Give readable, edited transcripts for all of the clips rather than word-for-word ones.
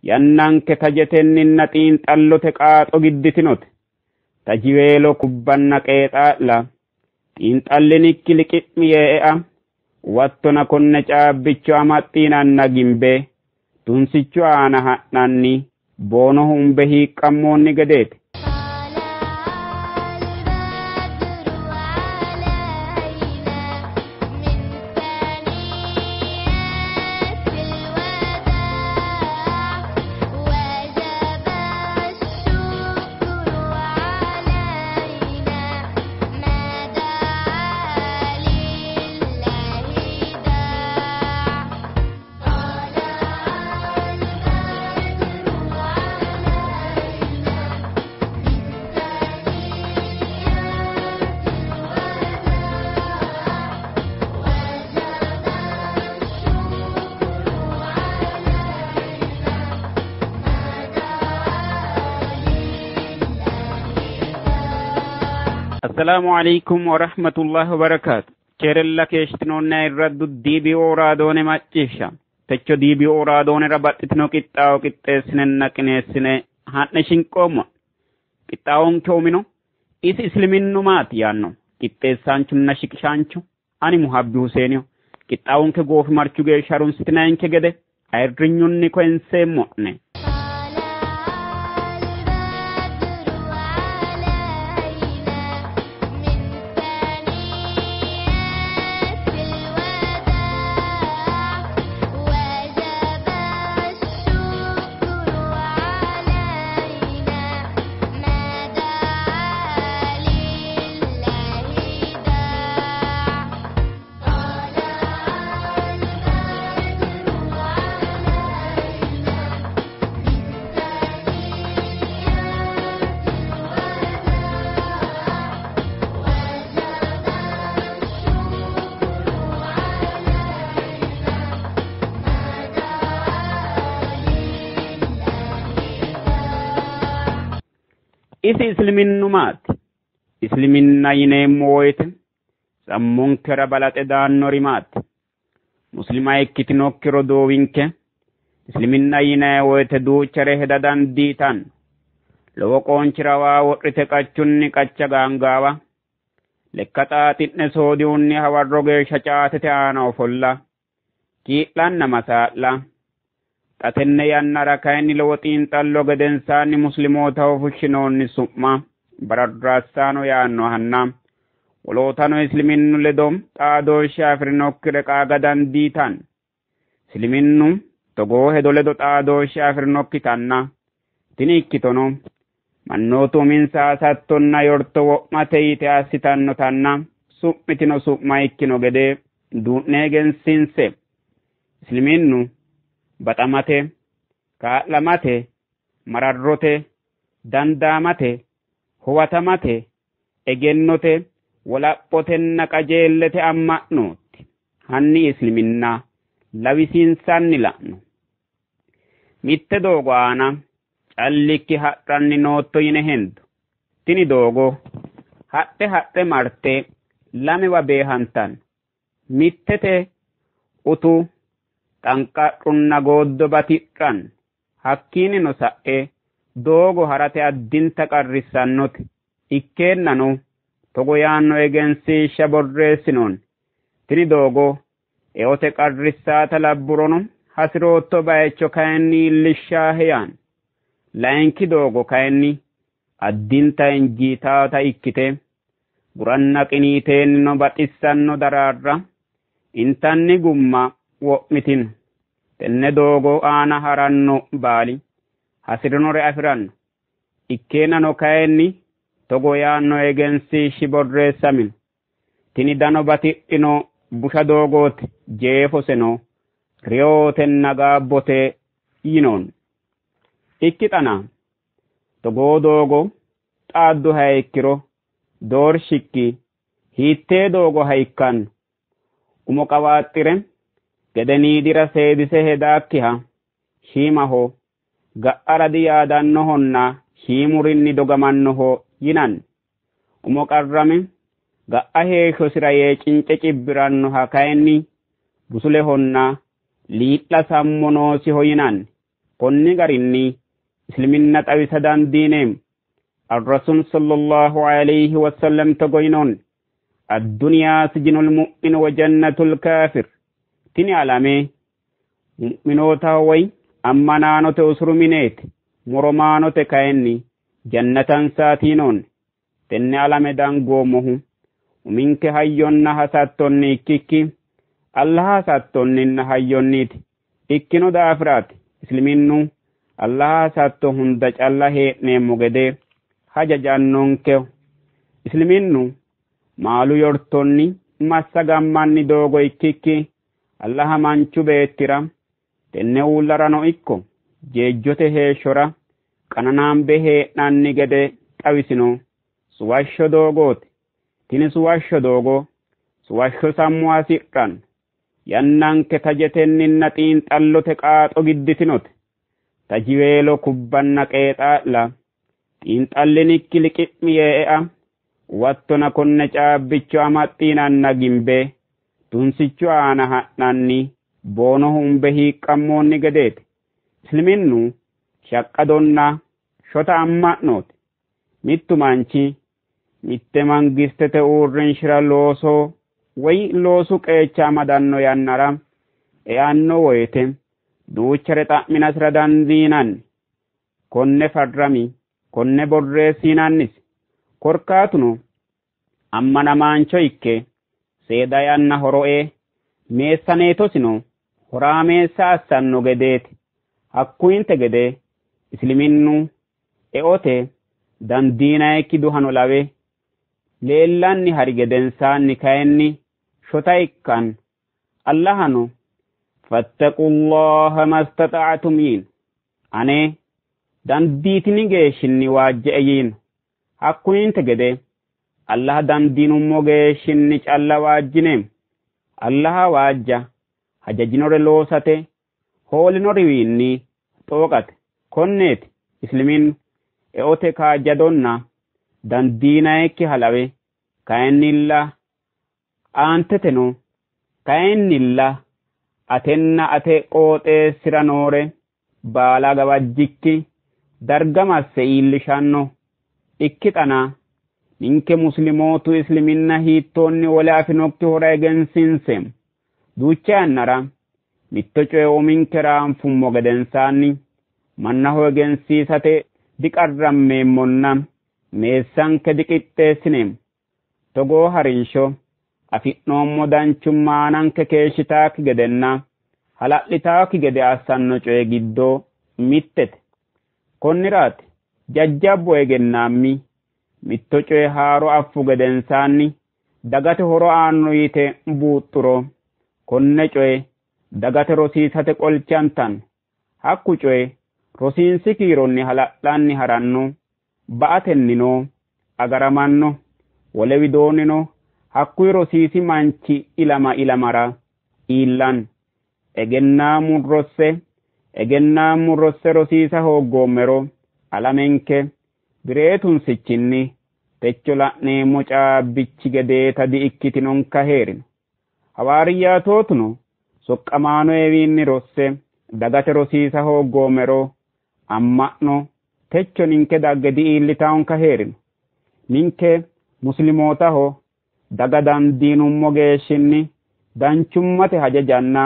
yannanke tajetenninna xiinxallote qaaxo gidditinote tajiweelo kubbanna qeexaa'la xiinxallinikki liqimmi yee'a wattona konne caabbicho amaxxiinanna gimbe tunsicho aana ha'nanni boono humbe hiiqqammoonni gedeeti. السلام عليكم ورحمة الله وبركاته. كيرلا كيشتنون الرد ديبي أورادون ماتشيشا تچو ديبي أورادون ربط اتنو كتاو كتسنن نكنسن هاتنشين كوم كتاون كومينو إس إسلمين نمات يانو كتسانچو نشكشانچو أني محبي حسينيو كتاون كغوف مرچو گه شارون ستنين كگده أيرنيون نكو انسي مؤنه إذا إسلامين نمات إسلامين ناينة مويت سمون كربلات دان نوريمات مسلماء كتنوك كردو وينك إسلامين ناينة ويت دو چره دادان ديتان لو كون چروا ورتك أچنني كچا غانغاوا لكتا تتن سوديوني هوا روغي شچات تانا وفلا كيلان نمسالا تتنى ينرى كاين لوطين تلو غدنساني مسلموتا وفشنوني سمما بردرسانو يانو هنام ولوتانو اسلمينو لدوم تادو شافرنو كرقا غدان ديتان سلمينو تغو هدو لدو تادو شافرنو كتانا تنيكتونو منوتو من ساساتونا يورتو وقمتي تاسيتانو تانا سمتنو سمما اكينو غدي دونيغن سنسي سلمينو baxamate kaa'lamate mararrote dandaamate huwatamate egennote walaphotenna qajeellete amma'nooti hanni isliminna lawisiinsanni la'no mitte doogo aana callikki hadhanni nootto yine hendo tini doogo hadhe marte lamewa beehantan mittete utu tanqarunna goddo batidhan hakkiini no sa'e doogo harate addinta qarrissannote ikkeennano togo yaanno egensiishsha borreessinoon tini doogo eote qarrissaata labburono hasirootto bayicho kayinni illishshaahe yaan layinki doogo kayinni addinta injiitaata ikkite buranna qiniiteenni no baxissanno daraarra intanni gumma wo'mitino tenne doogo aana haranno baali hasirinore afiranno ikkeenano kayinni togo yaanno egensiishshi borreessamino tini dano batidhino busha doogooti jeefoseno riyootenna gaabbote yinoon ikkixana togoo doogo xaaddu hayikkiro doorshikki hiittee doogo hayikkanno umo qawaaxxire gedeniidira seedise hedaakkiha shiimaho ga'ara diyaadannohonna shiimurinni dogamannoho yinan umo qarrame ga'a heeshosira yee cince cibbirannoha kayinni busulehonna liidha sammonoosiho yinan konni garinni isliminna xawisa dandiineem الرسول صلى الله عليه وسلم تقولون الدنيا سجن المؤمن وجنة الكافر تني علامه مؤمنوتا وي أما نانو تأسر منيت مرمانو تكايني جنة ساتينون تني علامه دانقومه ومنك هايون حساتوني كيكي الله حساتوني هايونيت إكينو دافرات اسلمينو الله حساتو هندج الله نيمو gede hajajannonke isliminnu maalu yortonni massagammanni doogo ikkikki allaha manchu beettira tenne uullarano ikko jeejjote heeshshora qananaambe hee'nanni gede xawisino suwashsho doogooti tini suwashsho doogo suwashsho sammu hasidhan yannanke tajetenninna xiinxallote qaaxo gidditinote tajiweelo kubbanna qeexaa'la xiinxallinikki liqimmi yee'a wattona konne caabbicho amaxxiinanna gimbe tunsicho aana ha'nanni boono humbe hiiqqammoonni gedeeti isliminnu shaqqadonna shota amma'nooti mittu manchi mitte mangistete uurrinshira looso woy loosu qeecha amadanno yannara eanno woyte duuchare xa'minasira dandiinanni konne farrami konne borreessinannis korkaatuno ammanamaancho ikke seeda yanna horo'e meessaneetosino horaameessa assanno gedeeti hakkuinte gede isliminnu eote dandiinaykki duhano lawe leellanni hari gedensaanni kayinni shota ikkan allahano fattaqullaha mastata'tum yiin ane dandiitini geeshshinni waajje'e yiin hakkuinte gede allaha dandiinummo geeshshinni calla waajjineem allaha waajja hajajinore loosate hoolinoriwiinni xooqate konneeti islimin eote kaajjadonna dandiinaykki halawe kayinnilla aanteteno kayinnilla atenna ate qooxeessira noore baala gawajjikki dargamasse iillishanno ikkixana ninke muslimootu isliminna hiittoonni wole afinokki hora egensiinseem duucha yannara mitto coye uminkera anfummo gedensaanni mannaho egensiisate diqarrammeemmonna meessanke diqixxeessineem togoo harinsho afi'noommo danchummaananke keeshshitaakki gedenna hala'litaakki gede assanno coye giddoo mittete konniraati jajjabbo egennaammi mitto coye haaro affu gedensaanni dagate horo aanno yite buuxxuro konne coye dagate rosiisate qolchantan hakku coye rosiinsi kiironni hala'lanni haranno ba'atennino agaramanno wole widoonnino hakkuyi rosiisi manchi ilamara iillan egennaamun rosse rosiisa hooggoommero alamenke bireetunsichinni techo la'neemmo caabbichi gedeeta di ikkitinonka heerino hawaariyyaatootuno soqqamaanoewiinni rosse dagate rosiisa hooggoommero amma'no techo ninke dagge di iillitaonka heerino ninke muslimootaho daga dandiinummo geeshshinni danchummate hajajanna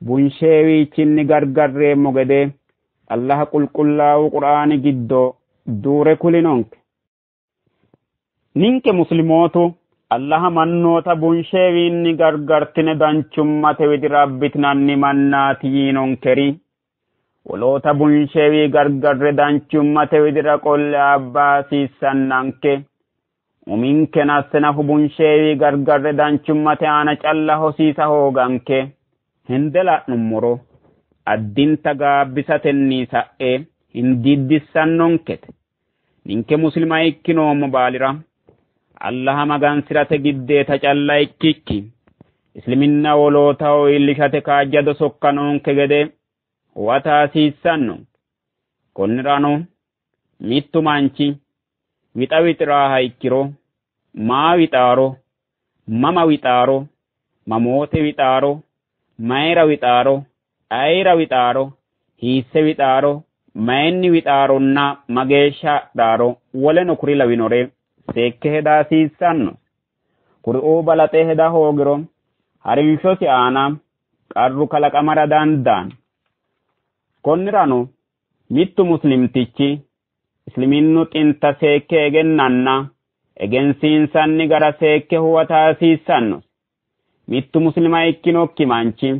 bunsheewiichinni gargarreemmo gede allaha qulqullaa'u qur'aani giddoo duure kulinonke ninke muslimootu allaha mannoota bunsheewiinni gargartine danchummate widira abbitinanni mannaati yiinonkeri woloota bunsheewii gargarre danchummate widira qolle abbaasiissannanke uminke nassenafu bunsheewii gargarre danchummate aana calla hosiisa hooganke hinde la'nummoro addinta gaabbisatenni sa'e hindiddissannonkete ninke muslima ikkinoommo baalira allaha magansirate giddeeta calla ikkikki isliminna wolootaho iillishate kaajjado sokkanonke gede huwata hasiissanno konnirano mittu manchi wixa wixiraaha ikkiro maa wixaaro mama wixaaro mamoote wixaaro mayra wixaaro ayra wixaaro hiisse wixaaro mayinni wixaaronna mageeshsha dhaaro woleno kuri lawinore seekke hedaasiissanno. Kuri'uu balaxee heda hoogiro harinshosi aana qarru kalaqamara dandaanno. Konnirano mittu muslimtichi isliminnu xinta seekke egennanna egensiinsanni gara seekke huwataasiissanno. Mittu muslima ikkinokki manchi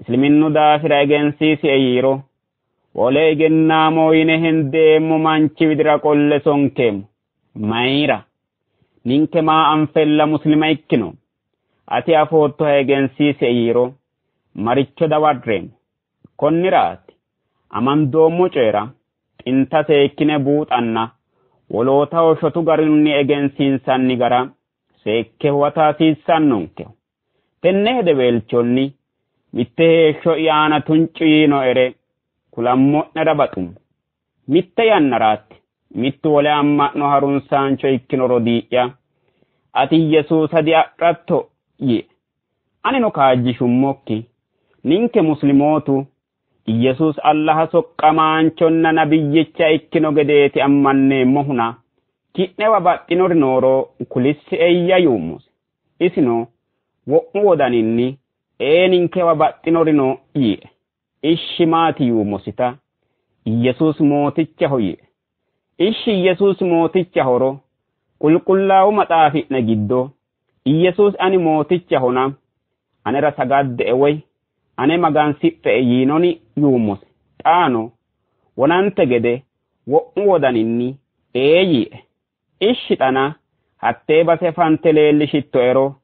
isliminnu daafira egensiisi eyiiro wole egennaamoo yine hendeemmo manchi widira qolle sonkeemmo. Mayira ninke maa anfella muslima ikkino ati afootto egensiisi eyiiro maricho dawarreemmo. Konniraati amandoommo coyra xinta seekkine buuxanna woloota shotu garinni egensiinsanni gara seekke huwataasiissannonke. Tenne hedeweelchonni mitte heeshsho iyaana tuncuyiino ere kulammo'nera baxumo. Mitte yannaraatti mittu wole amma'no harunsaancho ikkinoro dii'ya ati Yesuusa di'adhatto yee. Anino kaajjishummokki ninke muslimootu Yesuus Allaha soqqamaanchonna nabiyyicha ikkino gedeeti ammanneemmo huna ki'newa baxxinori nooro kulissi eeyyayyuummose. Isino wo'mu wodaninni ninkewa baxxinori no yee. Ishshi maati yuummosita Yesuus mootichaho yee. Ishshi Yesuus mootichahoro qulqullaa'u maxaafi'ne giddo Yesuus ani mootichahona anera sagadde'e woy ane magansidhe'e yiinoni yuummose. Xaano wonante gede wo'mu wodaninni yee. Ishshi xana hattee base fante leellishittoero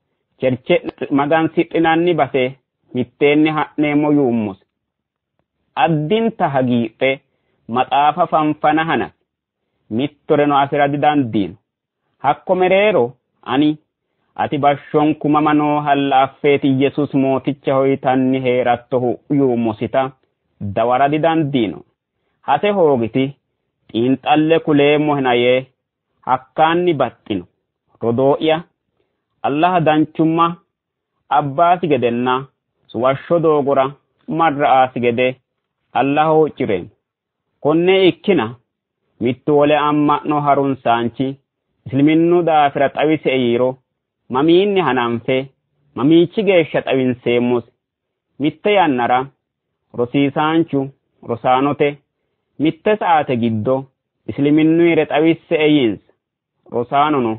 cherche magansidhinanni base mitteenni ha'neemmo yuummose. Addinta hagiidhe maxaafa fanfana hana mittoreno afira didandiino. Hakko mereero ani ati bashshonkumama noo hallaaffeeti Yesuus mootichaho yitanni heerattohu yuummosita dawara didandiino. Hase hoogiti xiinxalle kuleemmo hina yee hakkaanni baxxino. Rodoo'ya Allaha danchumma abbaasi gedenna suwashsho doogora marra'aasi gede Allaha huccireemmo. Konne ikkina mittu wole amma'no harunsaanchi isliminnu daafira xawise eyiiro mamiinni hananfe mamiichi geeshsha xawinseemmos. Mitte yannara rosiisaanchu rosaanote mitte saate giddo isliminnuire xawisse eyinsa. Rosaanono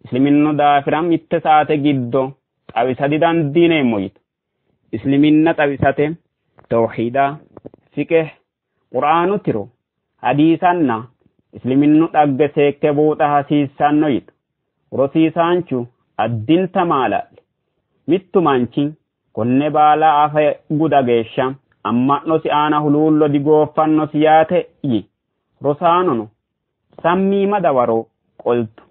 isliminnu daafira mitte saate giddo xawisa didandiineemmo yito. Isliminna xawisate tawhiida, fiqh, qur'aanu tiro, hadiisanna isliminnu dhagge seekke buuxa hasiissanno yito. Rosiisaanchu addinta maala'le mittu manchi konne baala afa guda geeshsha amma'nosi aana huluullo digooffannosi yaate yi. Rosaanono sammiima dawaro qoltu.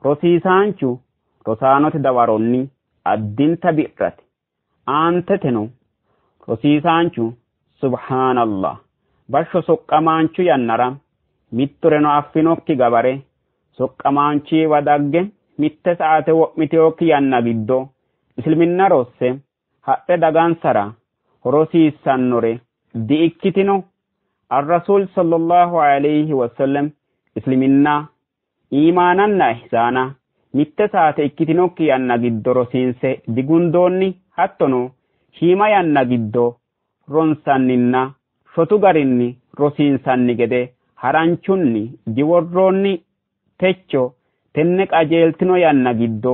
Rosiisaanchu rosaanote dawaronni addinta bi'rate. Aanteteno rosiisaanchu subhaanallah bashsho soqqamaanchu yannara mittoreno affinokki gabare soqqamaanchiiwa dagge mitte saate wo'miteokki yanna giddo isliminna rosse hadhe dagansara horosiissannore di'ikkitino. Ar-Rasuul sallallahu alayhi wasallam isliminna iimaananna ihsaana mitte saate ikkitinokki yanna giddo rosiinse digundoonni hattono shiima yanna giddo ronsanninna shotu garinni rosiinsanni gede haranchunni diworroonni. Techo tenne qajeeltino yanna giddo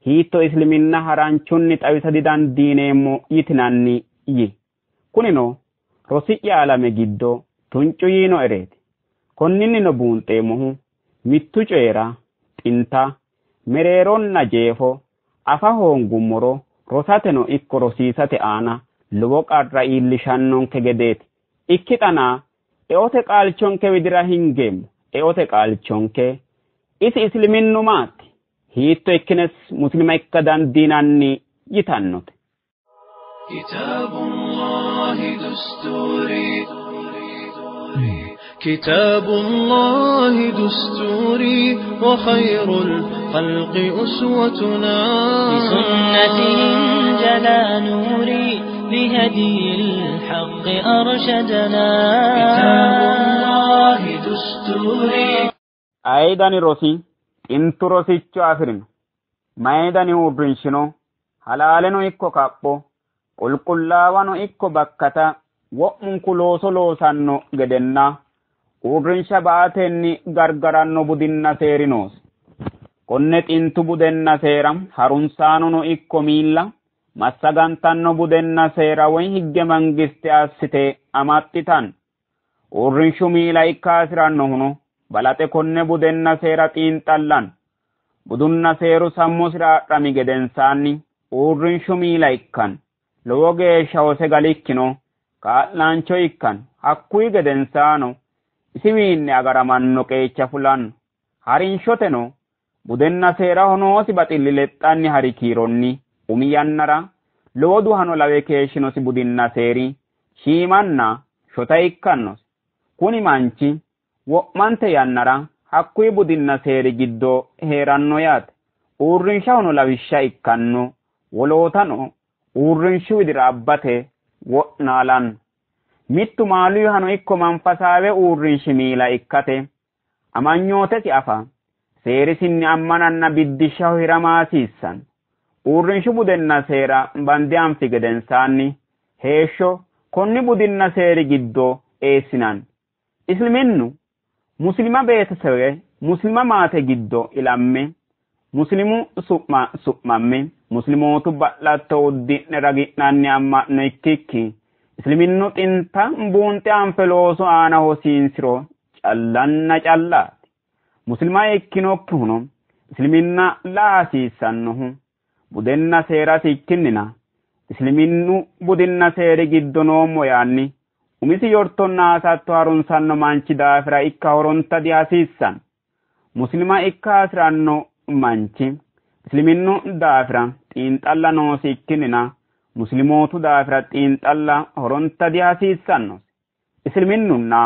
hiitto isliminna haranchunni xawisa didandiineemmo yitinanni yi. Kunino rosi'ya alame giddo tuncu yiino ereeti. Konninnino buunxeemmohu mittu coyra xinta mereeronna jeefo afa hoongummoro rosateno ikko rosiisate aana lowo qarra iillishannonke gedeeti. Ikkixanaa eote qaalchonke widira hingeemmo. Eote qaalchonke isi isliminnu maati? Hiitto ikkines muslima ikka dandiinanni yitannote. كتاب الله دستوري وخير الخلق أسوتنا بسنته جلا نوري لهدي الحق أرشدنا كتاب الله دستوري أيضا روسي انتو روسي چوافرين مايداني وبرنشنو حلالنو اكو كابو قل قلاوانو اكو بكتا ومن كلوسو لوسانو گدنا وبرنشا باتني غرغرانو بدنا سيرينوس كونت انتو بدنا سيرام هارونسانو اكو ميلا مساغانتانو بدنا سيرا وين هجي منگستي اسيتي اماتتان وبرنشو ميلا اكاسرانو هنو balate konne budenna seera xiinxallan budunna seeru sammu siraadhami gedensaanni uurrinshu miila ikkan lowo geeshsha hose galikkino kaa'laancho ikkan hakkuyi gedensaano isiwiinni agaramanno qeecha fulanno harinshoteno budenna seera honoosi baxilli lexxanni hari kiironni umi yannara lowo duhano lawe keeshshinosi budinna seeri shiimanna shota ikkannosi kuni manchi wo'mante yannara hakkuyi budinna seeri giddo heeranno yaate uurrinshahono lawishsha ikkanno wolootano uurrinshu widira abbate wo'naalanno mittu maaluyhano ikko manfasaawe uurrinshi miila ikkate amanyootesi afa seerisinni ammananna biddishshaho hiramaasiissan uurrinshu budenna seera bande anfi gedensaanni heeshsho konni budinna seeri giddo eessinan isliminnu muslima beetesewe muslima maate giddo ilamme muslimu su'mamme muslimootu ba'latto uddi'ne ragi'nanni amma'no ikkikki isliminnu xinta buunxe anfe looso aana hosiinsiro callanna callaati muslima ikkinokkihuno isliminna la hasiissannohu budenna seerasi ikkinnina isliminnu budinna seeri giddo noommo yaanni umisi yortonna asatto harunsanno manchi daafira ikka horonta di hasiissan muslima ikka hasiranno manchi isliminnu daafira xiinxalla noosi ikkinina muslimootu daafira xiinxalla horonta di hasiissanno isliminunna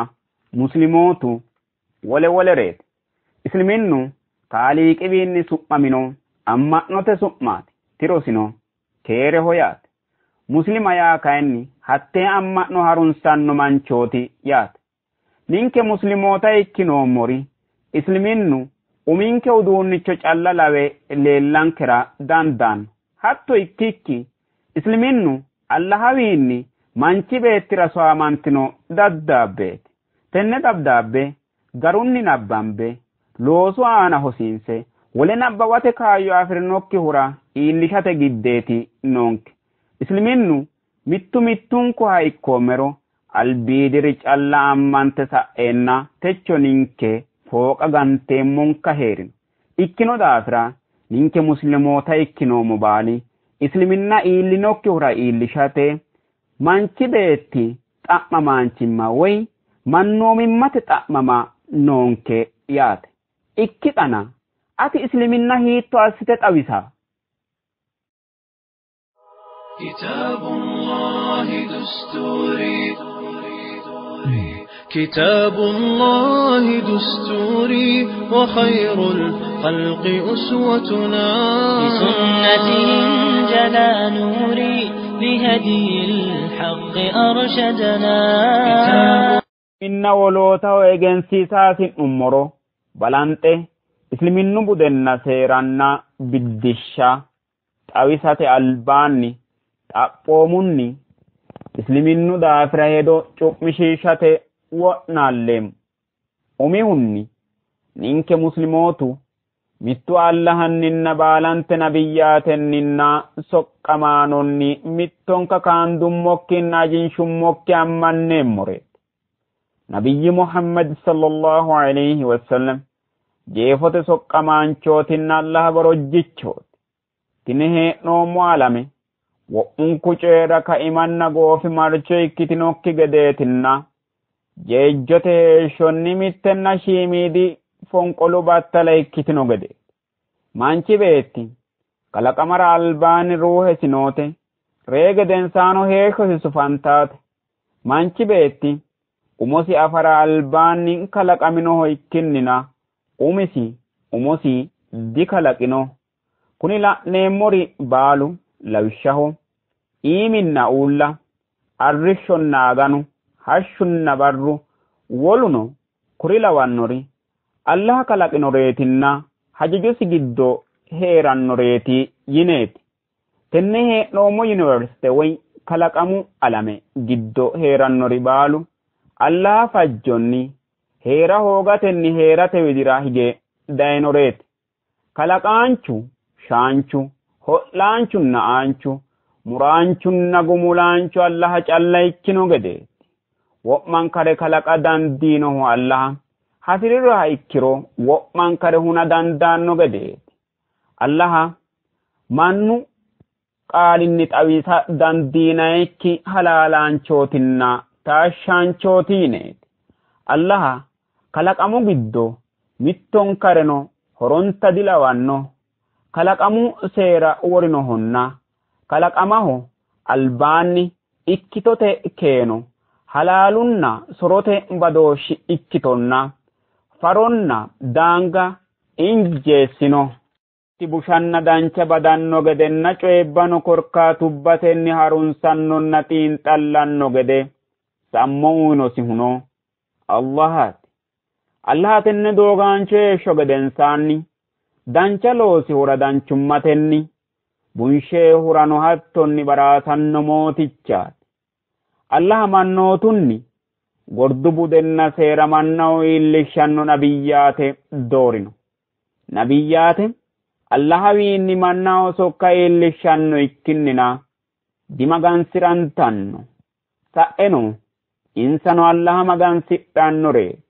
muslimootu wolereeti isliminnu kaaliiqiwiinni su'mamino amma'note su'maati tirosino keere hoyaate muslima yaa kayinni hattee amma'no harunsanno manchooti yaate ninke muslimoota ikkinoommori isliminnu uminke uduunnicho calla lawe leellankera dandaanno hatto ikkikki isliminnu allahawiinni manchi beettira soamantino dabdaabbeeti tenne dabdaabbe garunni nabbambe loosu aana hosiinse wole nabbawate kaayyo afirinokkihura iillishate giddeeti noonke isliminnu mittunku ha ikkoomero albiidiri calla ammante sa'eenna techo ninke fooqa ganteemmonka heerino ikkino daafira ninke muslimoota ikkinoomo baali isliminna iillinokkihura iillishate manchi beetti xa'mamaanchimma woy mannoomimmate xa'mama noonke yaate ikki xana ati isliminna hiitto assite xawisa كتاب الله دستوري كتاب الله دستوري وخير الخلق أسوتنا بسنته جلا نوري لهدي الحق أرشدنا إن ولوتا وإجنسي ساسين أمرو بلانته إسلامين بدنا سيرانا بالدشة أويسات ألباني xaphoomunni isliminnu daafira hedo cu'mishiishate wo'naalleem umihunni ninke muslimootu mittu allahanninna baalante nabiyyaatenninna soqqamaanonni mittonka kaandummokkinna ajinshummokki ammanneemmoreet nabiyyi muhammad sallallahu alayhi wasallam jeefote soqqamaanchootinna allaha barojjichooti tine hee'noommo alame wo'unku ceera ka imanna goofi marcho ikkitinokki gedeetinna jeejjote heeshshonni mittenna shiimiidi fonqolu battala ikkitino gede manchi beetti kalaqamara albaani ruuhe sinoote ree gedensaano heeshshosi sufantaate manchi beetti umosi afara albaanni kalaqaminoho ikkinnina umosi dikalaqino kuni la'neemmori baalu lawishshaho iminna ulla arrishonna aganu hashshunna barru woluno kuri lawannori Allah kalaqinoreetinna hajajusi giddo heerannoreeti yineeti. Tenne hee'noommo university woy kalaqamu alame giddo heerannori baalu Allah fajjonni heera hoogatenni heerate widira hige dayinoreeti. Kalaqaanchu shaanchu ho'laanchunna aanchu muraanchunna gumulaanchu Allah calla ikkino gedeeti. Wo'mankare kalaqa dandiinohu Allah hasirirra ikkiro wo'mankare huna dandaanno gedeeti. Allah mannu qaalinni xawisa dandiinayikki halaalaanchootinna taashaanchootiineeti. Allah kalaqamu giddo mittonkareno horonta dilawanno kalaqamu seera worinohonna kalaqamaho albaanni ikkitote keeno halaalunna sorote badooshi ikkitonna faronna daanga injeessino. Bushanna dancha badanno gedenna coyebbano korkaatubbatenni harunsannonna xiinxallanno gede sammo uyinosi huno Allahaati. Allah tenne doogaancho heeshsho gedensaanni dancha loosi hura danchummatenni bunshee hurano hattonni baraasanno mootichaati. Allah mannootunni gordu budenna seera mannahu iillishshanno nabiyyaate doorino. Nabiyyaate Allahawiinni mannaho sokka iillishshanno ikkinnina dimagansirantanno. Sa'eno insano Allaha magansidhannoreeti.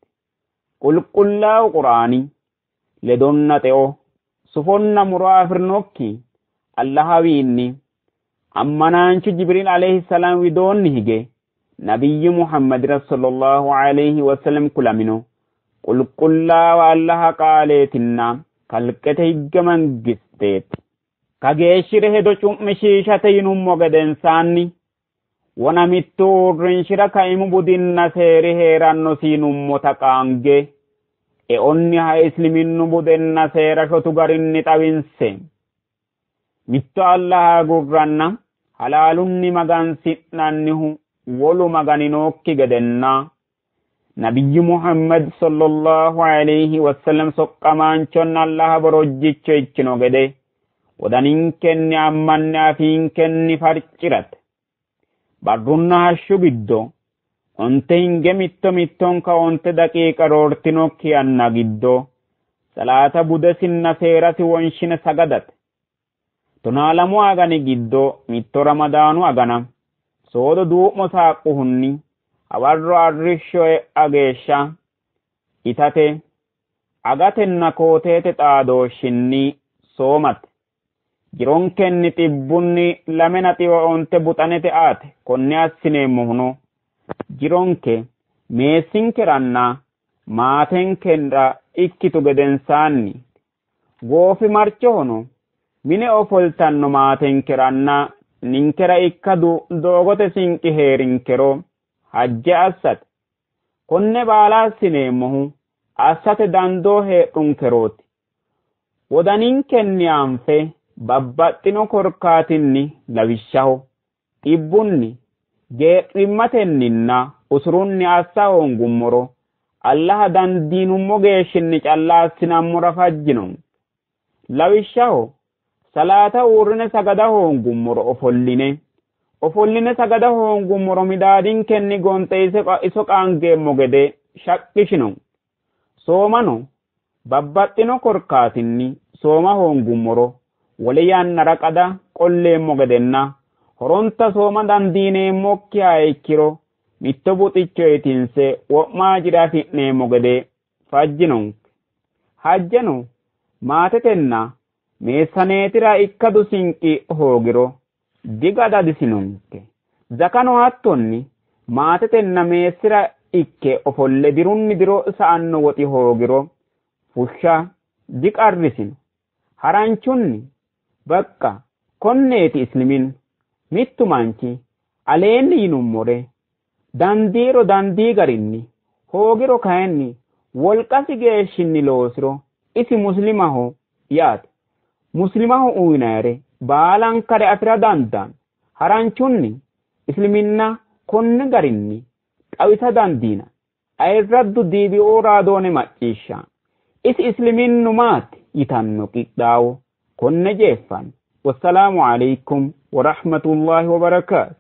Qulqullaa'u Quraani ledonna xe'o sufonna muraafirnokki Allahawiinni ammanaanchu Jibriil alayhi salaam widoonni hige nabiyyi Muhammad sallallahu alayhi wasallam kulamino qulqullaa'u Allaha qaaleetinna kalqete higge mangisteeti. Kageeshshire hedo cu'mishiishate yinummo gedensaanni wona mittu uurrinshira kaimu budinna seeri heeranno siinummota qaange e'onni ha isliminnu budenna seera shotu garinni xawinse mitto Allaha gurranna halaalunni magansi'nannihu wolu maganinokki gedenna Nabiyyu Muhammad sallallahu alayhi wasallam soqqamaanchonna Allaha borojjicho ikkino gede wodaninkenni ammanni afiinkenni farcirate. Barrunna hashshu giddo onte hinge mittonka onte daqiiqa roortinokki yanna giddo salaata budesinna seerasi wonshine sagadate. Tonaalamu agani giddo mitto ramadaanu agana soodo duu'mo saaqquhunni awarro arrishsho ageeshsha itate agatenna kooteete xaadooshshinni soomate. Jironkenni xibbunni lamena xiwa onte buxanete aate konne assineemmohuno jironke meessinkeranna maatenkenra ikkitu gedensaanni goofi marchohono mine ofoltanno maatenkeranna ninkera ikkadu doogote sinqi heerinkero hajje assate. Konne baala assineemmohu assate dandoo heedhunkerooti. Wodaninkenni anfe babbaxxino korkaatinni lawishshaho xibbunni geedhimmatenninna usurunni assa hoongummoro Allaha dandiinummo geeshshinni calla assinammora fajjinon. Lawishshaho salaata uurrine sagada hoongummoro ofolline sagada hoongummoro midaadinkenni gonxe iso qaangeemmo gede shaqqishinon. Soomano babbaxxino korkaatinni sooma hoongummoro wole yannara qada qolleemmo gedenna horonta sooma dandiineemmokki haa ikkiro mitto buxicho etinse wo'maa jira afi'neemmo gede fajjinonke. Hajjeno maatetenna meessaneetira ikkadu sinqi hoogiro digadadisinonke. Zakano hattonni maatetenna meessira ikke ofolle dirunni diro sa'anno woxi hoogiro fushsha diqarrisino. Haranchunni bakka konneeti islimin mittu manchi aleenni yinummore dandiiro dandii garinni hoogiro kayinni wolqasi geeshshinni loosiro isi muslimaho yaate. Muslimaho uyinayre baalankare afira dandaan haranchunni isliminna konne garinni xawisa dandiina ayirraddu diibi'oo raadoone macciishsha isi isliminnu maati yitanno qixxaawo konne jeeffan. Wassalaamu alaykum wa rahmatullahi wa barakaatu.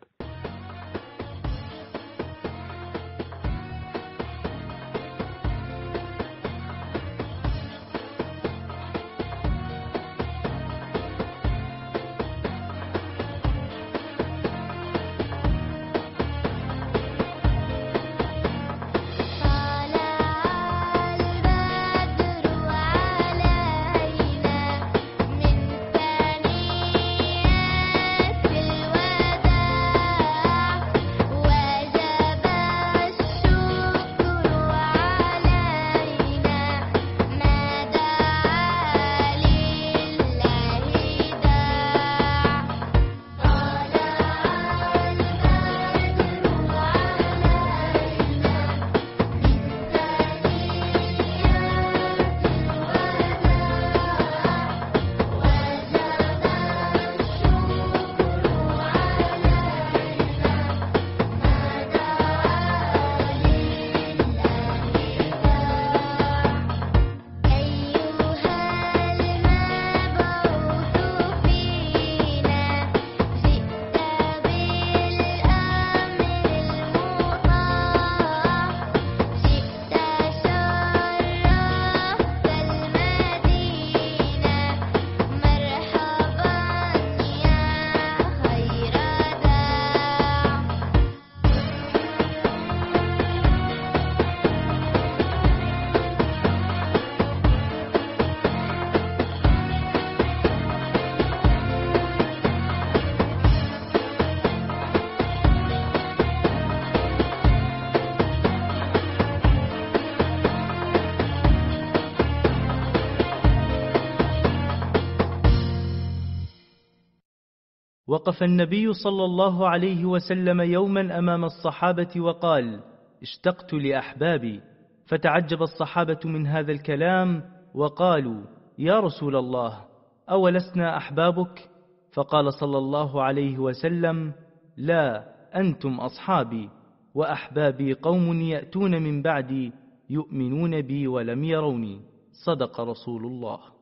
وقف النبي صلى الله عليه وسلم يوما أمام الصحابة وقال: اشتقت لأحبابي. فتعجب الصحابة من هذا الكلام وقالوا: يا رسول الله، أولسنا أحبابك؟ فقال صلى الله عليه وسلم: لا، أنتم أصحابي، وأحبابي قوم يأتون من بعدي يؤمنون بي ولم يروني. صدق رسول الله.